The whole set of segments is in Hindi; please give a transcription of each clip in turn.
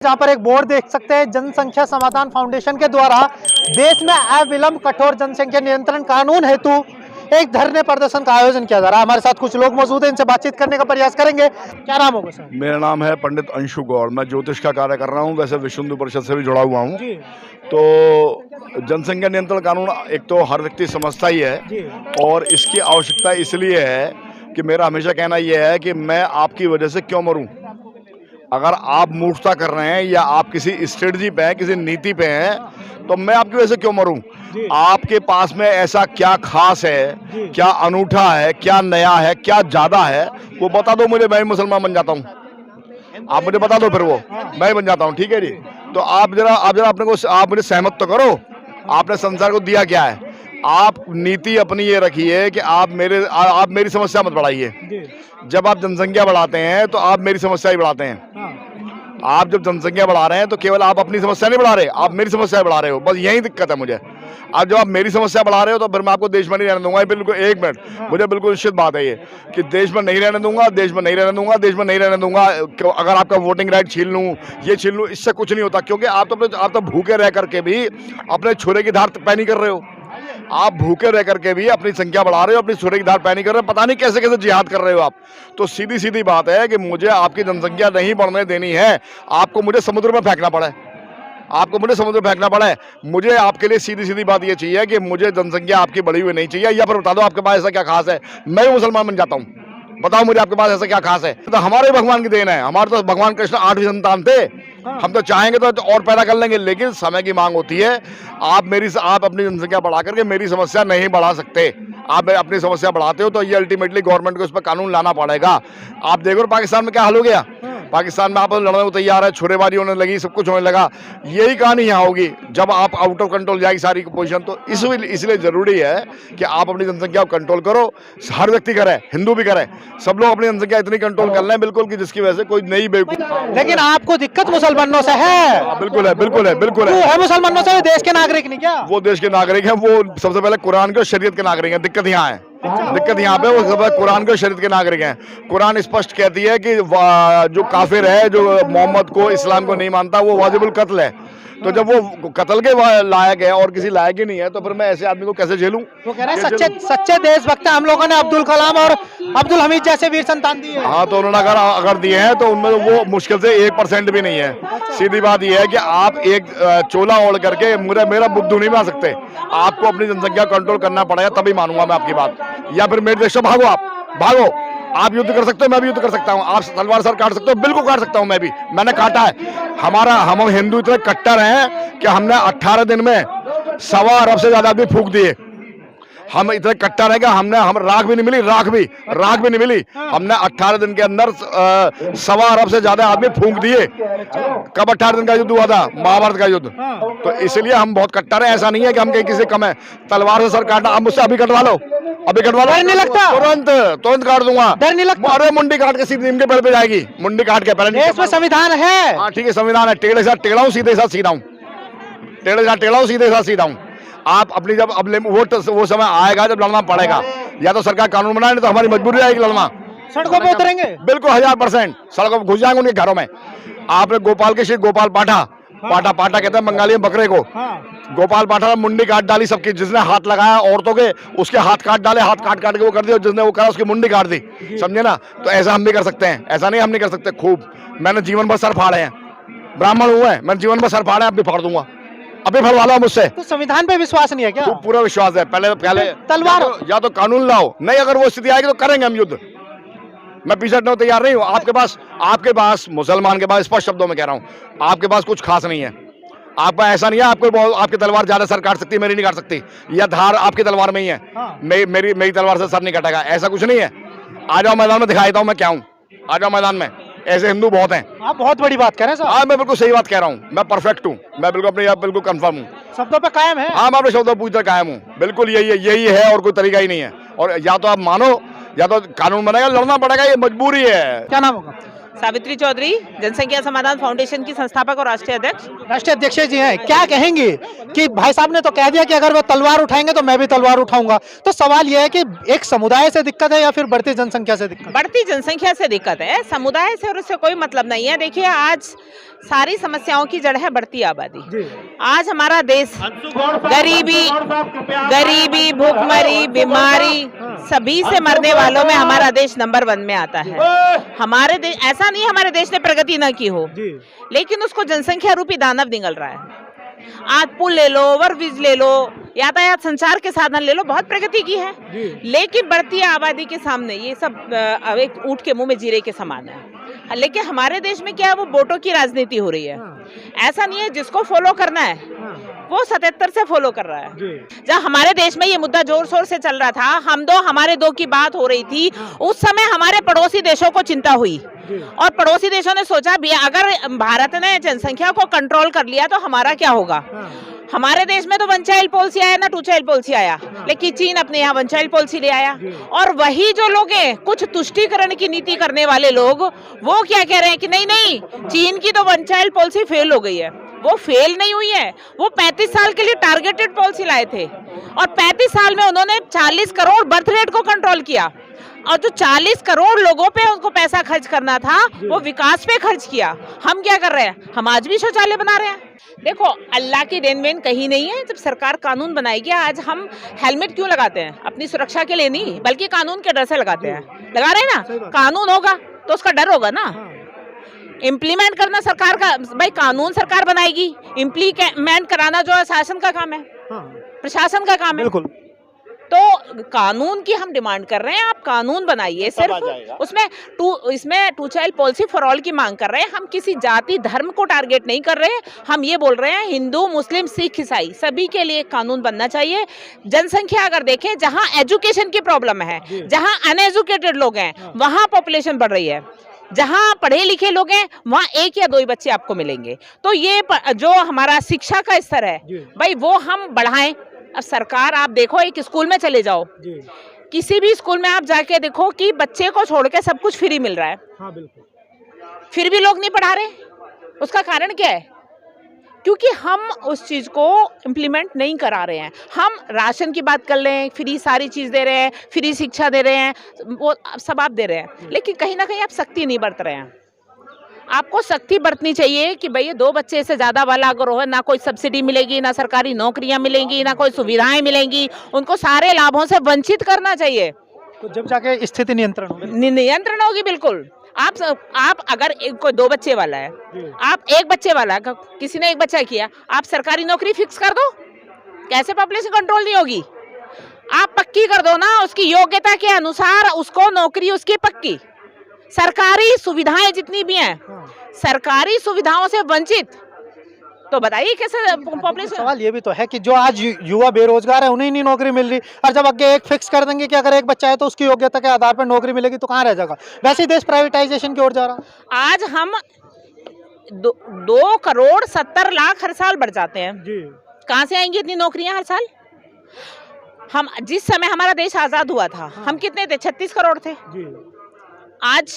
जहाँ पर एक बोर्ड देख सकते हैं, जनसंख्या समाधान फाउंडेशन के द्वारा देश में अविलंब कठोर जनसंख्या नियंत्रण कानून हेतु एक धरने प्रदर्शन का आयोजन किया जा रहा है। हमारे साथ कुछ लोग मौजूद हैं, इनसे बातचीत करने का प्रयास करेंगे। क्या नाम होगा सर? मेरा नाम है पंडित अंशु गौड़। मैं ज्योतिष का कार्य कर रहा हूँ, वैसे विश्व हिंदू परिषद से भी जुड़ा हुआ हूँ। तो जनसंख्या नियंत्रण कानून एक तो हर व्यक्ति समझता ही है और इसकी आवश्यकता इसलिए है कि मेरा हमेशा कहना यह है कि मैं आपकी वजह से क्यों मरूं। अगर आप मूर्खता कर रहे हैं या आप किसी स्ट्रेटजी पे हैं, किसी नीति पे हैं, तो मैं आपकी वजह से क्यों मरूं। आपके पास में ऐसा क्या खास है, क्या अनूठा है, क्या नया है, क्या ज्यादा है, वो बता दो मुझे, मैं मुसलमान बन जाता हूं। आप मुझे बता दो, फिर वो मैं बन जाता हूं। ठीक है जी। तो आप जरा अपने को आप मुझे सहमत तो करो। आपने संसार को दिया क्या है? आप नीति अपनी ये रखिए कि आप मेरी समस्या मत बढ़ाइए। जब आप जनसंख्या बढ़ाते हैं तो आप मेरी समस्या ही बढ़ाते हैं। आप जब जनसंख्या बढ़ा रहे हैं तो केवल आप अपनी समस्या नहीं बढ़ा रहे, आप मेरी समस्या बढ़ा रहे हो। बस यही दिक्कत है मुझे। अब जब आप मेरी समस्या बढ़ा रहे हो तो फिर मैं आपको देश में नहीं रहने दूंगा। बिल्कुल एक मिनट, मुझे बिल्कुल निश्चित बात है ये कि देश में नहीं रहने दूंगा, देश में नहीं रहने दूंगा, देश में नहीं रहने दूंगा। अगर आपका वोटिंग राइट छीन लूं, ये छीन लूं, इससे कुछ नहीं होता। क्योंकि आप तो भूखे रह करके भी अपने छुरे की धार पैनी कर रहे हो। आप भूखे रह करके भी अपनी संख्या बढ़ा रहे हो, अपनी छुरे की धार पैनी कर रहे हो। पता नहीं कैसे कैसे जिहाद कर रहे हो आप। तो सीधी सीधी बात है कि मुझे आपकी जनसंख्या नहीं बढ़ने देनी है। आपको मुझे समुद्र में फेंकना पड़ा है, आपको मुझे समुद्र फेंकना पड़ा है। मुझे आपके लिए सीधी सीधी बात ये चाहिए कि मुझे जनसंख्या आपकी बढ़ी हुई नहीं चाहिए। या फिर बता दो आपके पास ऐसा क्या खास है, मैं भी मुसलमान बन जाता हूँ। बताओ मुझे आपके पास ऐसा क्या खास है। तो हमारे भगवान की देन है। हमारे तो भगवान कृष्ण 8वीं संतान थे। हम तो चाहेंगे तो और पैदा कर लेंगे, लेकिन समय की मांग होती है। आप अपनी जनसंख्या बढ़ा करके मेरी समस्या नहीं बढ़ा सकते। आप अपनी समस्या बढ़ाते हो तो ये अल्टीमेटली गवर्नमेंट को इस पर कानून लाना पड़ेगा। आप देखो पाकिस्तान में क्या हाल हो गया। पाकिस्तान में आप लड़ने को तैयार है, छुरेबाजी होने लगी, सब कुछ होने लगा। यही कहानी यहाँ होगी जब आप आउट ऑफ कंट्रोल जाएगी सारी पोजीशन। तो इसलिए जरूरी है कि आप अपनी जनसंख्या को कंट्रोल करो। हर व्यक्ति करे, हिंदू भी करे, सब लोग अपनी जनसंख्या इतनी कंट्रोल कर लें बिल्कुल कि जिसकी वजह से कोई नई बेवकूफ। लेकिन आपको दिक्कत मुसलमानों से है? बिल्कुल है, बिल्कुल है, बिल्कुल है। मुसलमानों से देश के नागरिक नहीं क्या? वो देश के नागरिक हैं, वो सबसे पहले कुरान के और शरीयत के नागरिक हैं। दिक्कत यहाँ है, दिक्कत यहाँ पे वो सब कुरान के शरीयत के नागरिक हैं। कुरान स्पष्ट कहती है कि जो काफिर है, जो मोहम्मद को, इस्लाम को नहीं मानता, वो वाजिबुल कत्ल है। तो जब वो कत्ल के लायक है और किसी लायक ही नहीं है, तो फिर मैं ऐसे आदमी को कैसे झेलूं? वो कह रहे हैं सच्चे देशभक्त हम लोगों ने अब्दुल कलाम और अब्दुल हमीद जैसे वीर संतान दिए। हाँ, तो उन्होंने अगर दिए हैं तो उनमें वो मुश्किल से 1% भी नहीं है। सीधी बात यह है कि आप एक चोला ओढ़ करके मेरा बुद्धू नहीं बना सकते। आपको अपनी जनसंख्या कंट्रोल करना पड़ेगा, तभी मानूंगा मैं आपकी बात। या फिर मेरे देश से भागो, आप भागो। आप युद्ध कर सकते हो, मैं भी युद्ध कर सकता हूँ। आप तलवार सर काट सकते हो, बिल्कुल काट सकता हूँ। मैं भी, मैंने काटा है। हम हिंदू इतने कट्टर हैं कि हमने 18 दिन में 1.25 अरब से ज्यादा आदमी फूंक दिए। हम इतने कट्टर हैं कि हम राख भी नहीं मिली, राख भी नहीं मिली। हमने 18 दिन के अंदर 1.25 अरब से ज्यादा आदमी फूंक दिए। कब 18 दिन का युद्ध हुआ था? महाभारत का युद्ध। तो इसलिए हम बहुत कट्टर हैं। ऐसा नहीं है कि हम कहीं किसी कम है। तलवार से सर काटना, आप मुझसे अभी कटवा लो, अभी कटवा लो। डर नहीं लगता? तुरंत काट दूंगा। डर नहीं लगता? अरे मुंडी काट के सीधे नीम के पेड़ पे जाएगी, मुंडी काट के। पहले देश में संविधान है। हाँ ठीक है, संविधान है। टेढ़े साथ टेढ़ा हूँ, सीधे साथ सीधा हूँ। टेढ़े साथ टेढ़ा हूँ, सीधे साथ सीधा हूँ। आप अपनी जब वो समय आएगा जब लड़ना पड़ेगा। या तो सरकार कानून बनाए, नहीं तो हमारी मजबूरी आएगी लड़ना। सड़कों पे उतरेंगे, बिल्कुल 1000%। सड़कों पर घुस जाएंगे उनके घरों में। आपने गोपाल के श्री गोपाल पाठा कहते हैं बंगाली में बकरे को। गोपाल पाठा ने मुंडी काट डाली सबकी। जिसने हाथ लगाया औरतों के, उसके हाथ काट डाले, हाथ काट के वो कर दिया। जिसने वो करा उसकी मुंडी काट दी। समझे ना? तो ऐसा हम भी कर सकते हैं। ऐसा नहीं हम नहीं कर सकते। खूब मैंने जीवन भर सर फाड़े हैं, ब्राह्मण हुए हैं, मैंने जीवन भर सर फाड़े हैं, अब भी फाड़ दूंगा। अभी फड़वा लो मुझसे। तो संविधान पे विश्वास नहीं है क्या? पूरा विश्वास है। पहले तलवार या तो कानून लाओ, नहीं अगर वो स्थिति आएगी तो करेंगे हम युद्ध। मैं पीछे हटने को तैयार नहीं हूँ। आपके पास मुसलमान के पास, स्पष्ट शब्दों में कह रहा हूँ, आपके पास कुछ खास नहीं है। आपका ऐसा नहीं है आपकी तलवार ज्यादा सर काट सकती है, मेरी नहीं काट सकती। या धार आपकी तलवार में ही है। मेरी तलवार से सर नहीं कटेगा, ऐसा कुछ नहीं है। आ जाओ मैदान में, दिखा देता हूँ मैं क्या हूँ। आ जाओ मैदान में। ऐसे हिंदू बहुत हैं। आप बहुत बड़ी बात कह रहे हैं साहब। हाँ, मैं बिल्कुल सही बात कह रहा हूँ। मैं परफेक्ट हूँ। मैं बिल्कुल अपने बिल्कुल कंफर्म हूँ। शब्दों पे कायम है। हाँ, मैं अपने शब्दों पर पूरी तरह कायम हूँ। बिल्कुल यही है और कोई तरीका ही नहीं है। और या तो आप मानो या तो कानून बनेगा, लड़ना पड़ेगा, ये मजबूरी है। क्या नाम होगा? सावित्री चौधरी, जनसंख्या समाधान फाउंडेशन की संस्थापक और राष्ट्रीय अध्यक्ष। राष्ट्रीय अध्यक्ष जी हैं, क्या कहेंगे कि भाई साहब ने तो कह दिया कि अगर वो तलवार उठाएंगे तो मैं भी तलवार उठाऊंगा, तो सवाल यह है कि एक समुदाय से दिक्कत है या फिर बढ़ती जनसंख्या से दिक्कत? बढ़ती जनसंख्या से दिक्कत है, समुदाय से और उससे कोई मतलब नहीं है। देखिए, आज सारी समस्याओं की जड़ है बढ़ती आबादी। आज हमारा देश गरीबी, भूखमरी, बीमारी सभी से मरने वालों में हमारा देश नंबर 1 में आता है। हमारे देश, ऐसा नहीं हमारे देश ने प्रगति ना की हो, लेकिन उसको जनसंख्या रूपी दानव निगल रहा है। आज पुल ले लो, ओवरब्रिज ले लो, यातायात संचार के साधन ले लो, बहुत प्रगति की है, लेकिन बढ़ती आबादी के सामने ये सब एक ऊंट के मुंह में जीरे के समान है। लेकिन हमारे देश में क्या है, वो वोटों की राजनीति हो रही है। ऐसा नहीं है, जिसको फॉलो करना है वो 77 से फॉलो कर रहा है। जब हमारे देश में ये मुद्दा जोर शोर से चल रहा था, हमारे दो की बात हो रही थी, उस समय हमारे पड़ोसी देशों को चिंता हुई और पड़ोसी देशों ने सोचा भी अगर भारत ने जनसंख्या को कंट्रोल कर लिया तो हमारा क्या होगा। हमारे देश में तो वन चाइल्ड पॉलिसी आया ना, 2 चाइल्ड पॉलिसी आया, लेकिन चीन अपने यहाँ 1 चाइल्ड पॉलिसी ले आया। और वही जो लोग हैं, कुछ तुष्टीकरण की नीति करने वाले लोग, वो क्या कह रहे हैं कि नहीं, चीन की तो 1 चाइल्ड पॉलिसी फेल हो गई है। वो फेल नहीं हुई है, वो 35 साल के लिए टारगेटेड पॉलिसी लाए थे और 35 साल में उन्होंने 40 करोड़ बर्थ रेट को कंट्रोल किया और जो 40 करोड़ लोगों पे उनको पैसा खर्च करना था वो विकास पे खर्च किया। हम क्या कर रहे हैं, हम आज भी शौचालय बना रहे हैं। देखो, अल्लाह की देन वेन कहीं नहीं है। जब सरकार कानून बनाएगी, आज हम हेलमेट क्यों लगाते हैं? अपनी सुरक्षा के लिए नहीं, बल्कि कानून के डर से लगाते हैं। लगा रहे हैं ना, कानून होगा तो उसका डर होगा ना। इम्प्लीमेंट करना सरकार का, भाई कानून सरकार बनाएगी, इम्प्लीमेंट कराना जो है शासन का काम है, प्रशासन का काम है। बिल्कुल। तो कानून की हम डिमांड कर रहे हैं, आप कानून बनाइए। सिर्फ इसमें 2 चाइल्ड पॉलिसी फॉर ऑल की मांग कर रहे हैं। हम किसी जाति धर्म को टारगेट नहीं कर रहे हैं। हम ये बोल रहे हैं हिंदू, मुस्लिम, सिख, ईसाई सभी के लिए कानून बनना चाहिए। जनसंख्या अगर देखें, जहां एजुकेशन की प्रॉब्लम है, जहां अनएजुकेटेड लोग हैं, वहां पॉपुलेशन बढ़ रही है। जहां पढ़े लिखे लोग हैं वहां 1 या 2 ही बच्चे आपको मिलेंगे। तो ये जो हमारा शिक्षा का स्तर है भाई, वो हम बढ़ाएं। अब सरकार, आप देखो, एक स्कूल में चले जाओ, किसी भी स्कूल में आप जाके देखो कि बच्चे को छोड़ के सब कुछ फ्री मिल रहा है। हाँ, बिल्कुल। फिर भी लोग नहीं पढ़ा रहे। उसका कारण क्या है? क्योंकि हम उस चीज को इम्प्लीमेंट नहीं करा रहे हैं। हम राशन की बात कर लें, फ्री सारी चीज दे रहे हैं, फ्री शिक्षा दे रहे हैं, वो सब आप दे रहे हैं, लेकिन कहीं ना कहीं आप सख्ती नहीं बरत रहे हैं। आपको सख्ती बरतनी चाहिए कि भाई 2 बच्चे से ज्यादा वाला अगर हो, ना कोई सब्सिडी मिलेगी, ना सरकारी नौकरियां मिलेंगी, ना कोई सुविधाएं मिलेंगी, उनको सारे लाभों से वंचित करना चाहिए। तो जब जाके स्थिति नियंत्रण होगी। बिल्कुल। आप अगर कोई 2 बच्चे वाला है, आप 1 बच्चे वाला, किसी ने 1 बच्चा किया, आप सरकारी नौकरी फिक्स कर दो, कैसे पॉपुलेशन कंट्रोल नहीं होगी? आप पक्की कर दो ना, उसकी योग्यता के अनुसार उसको नौकरी उसकी पक्की। सरकारी सुविधाएं जितनी भी हैं, सरकारी सुविधाओं से वंचित, तो बताइए कैसे पॉपुलेशन। सवाल ये भी तो है कि जो आज युवा बेरोजगार है, उन्हें नहीं नौकरी मिल रही, और जब आगे एक फिक्स कर देंगे कि अगर 1 बच्चा है तो उसकी योग्यता के आधार पर नौकरी मिलेगी, तो कहाँ रह जाएगा? वैसे ही देश प्राइवेटाइजेशन की ओर जा रहा है। आज हम 2 करोड़ 70 लाख हर साल बढ़ जाते हैं। कहाँ से आएंगी इतनी नौकरियां हर साल? हम जिस समय हमारा देश आजाद हुआ था, हम कितने थे? 36 करोड़ थे। आज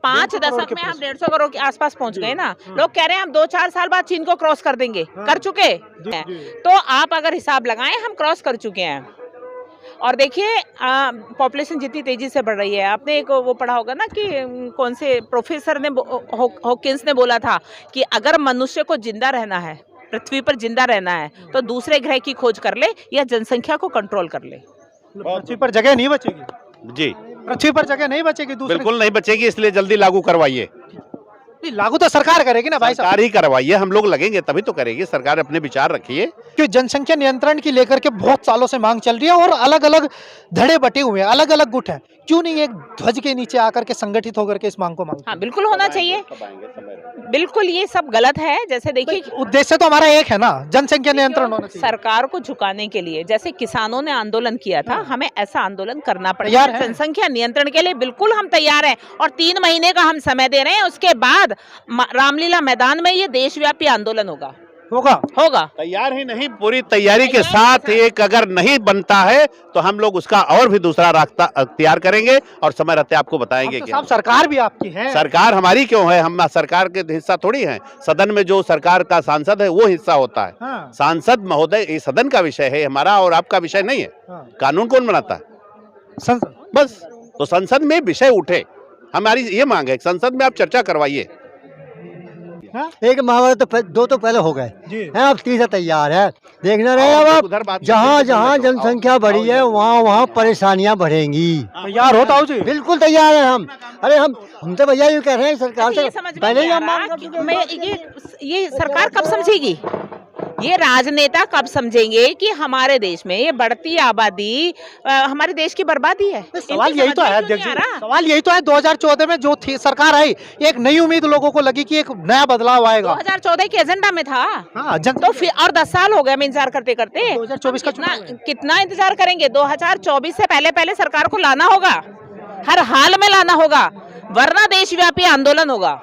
5 दशक में हम 150 करोड़ के आसपास पहुंच गए ना। लोग कह रहे हैं हम 2-4 साल बाद चीन को क्रॉस कर देंगे, कर चुके हैं। तो आप अगर हिसाब लगाएं, हम क्रॉस कर चुके हैं। और देखिए, पॉपुलेशन जितनी तेजी से बढ़ रही है, आपने एक वो पढ़ा होगा ना कि कौन से प्रोफेसर ने, हॉकिंस ने बोला था कि अगर मनुष्य को जिंदा रहना है, पृथ्वी पर जिंदा रहना है, तो दूसरे ग्रह की खोज कर ले या जनसंख्या को कंट्रोल कर ले। पृथ्वी पर जगह नहीं बचेगी जी, पृथ्वी पर जगह नहीं बचेगी, बिल्कुल नहीं बचेगी, इसलिए जल्दी लागू करवाइए। लागू तो सरकार करेगी ना भाई साहब। सरकार ही करवाइए, हम लोग लगेंगे तभी तो करेगी सरकार। अपने विचार रखिए। क्यों जनसंख्या नियंत्रण की लेकर के बहुत सालों से मांग चल रही है और अलग अलग धड़े बटे हुए हैं, अलग अलग गुट हैं, क्यों नहीं एक ध्वज के नीचे आकर के संगठित होकर के इस मांग को मांग? हाँ, बिल्कुल होना चाहिए। बिल्कुल, ये सब गलत है। जैसे देखिए, उद्देश्य तो हमारा एक है ना, जनसंख्या नियंत्रण होना चाहिए। सरकार को झुकाने के लिए, जैसे किसानों ने आंदोलन किया था, हमें ऐसा आंदोलन करना पड़ेगा। जनसंख्या नियंत्रण के लिए बिल्कुल हम तैयार हैं और 3 महीने का हम समय दे रहे हैं। उसके बाद रामलीला मैदान में ये देशव्यापी आंदोलन होगा। होगा। होगा। तैयार ही नहीं, पूरी तैयारी के साथ एक अगर नहीं बनता है तो हम लोग उसका और भी दूसरा रास्ता अख्तियार करेंगे और समय रहते आपको बताएंगे तो कि साहब सरकार भी आपकी है। सरकार हमारी क्यों है, हम सरकार के हिस्सा थोड़ी हैं। सदन में जो सरकार का सांसद है वो हिस्सा होता है। हाँ। सांसद महोदय ये सदन का विषय है, हमारा और आपका विषय नहीं है। हाँ। कानून कौन बनाता है? संसद। बस, तो संसद में विषय उठे, हमारी ये मांग है संसद में आप चर्चा करवाइए। एक महाभारत तो दो तो पहले हो गए हैं, अब तीसरा तैयार है। देखना रहे अब आप, उधर बात जहाँ करते हैं, जहाँ तो जनसंख्या आओ, बढ़ी है वहाँ वहाँ परेशानियाँ बढ़ेंगी। तैयार हो ताऊ जी? बिल्कुल तैयार है हम। अरे हम तो भैया ये कह रहे हैं सरकार ये से समझ में पहले ही नहीं आ हम रहा कि ये सरकार कब समझेगी, ये राजनेता कब समझेंगे कि हमारे देश में ये बढ़ती आबादी हमारे देश की बर्बादी है। सवाल इनकी यही तो समझ है में क्यों अध्यक्ष नहीं जी, आ रहा? सवाल यही तो है। 2014 में जो थी सरकार आई, एक नई उम्मीद लोगों को लगी कि एक नया बदलाव आएगा। 2014 के एजेंडा में था। हाँ, तो फिर और 10 साल हो गए हमें इंतजार करते करते। 2024 का कितना चुनाव है। कितना इंतजार करेंगे? 2024 से पहले पहले सरकार को लाना होगा, हर हाल में लाना होगा, वरना देशव्यापी आंदोलन होगा।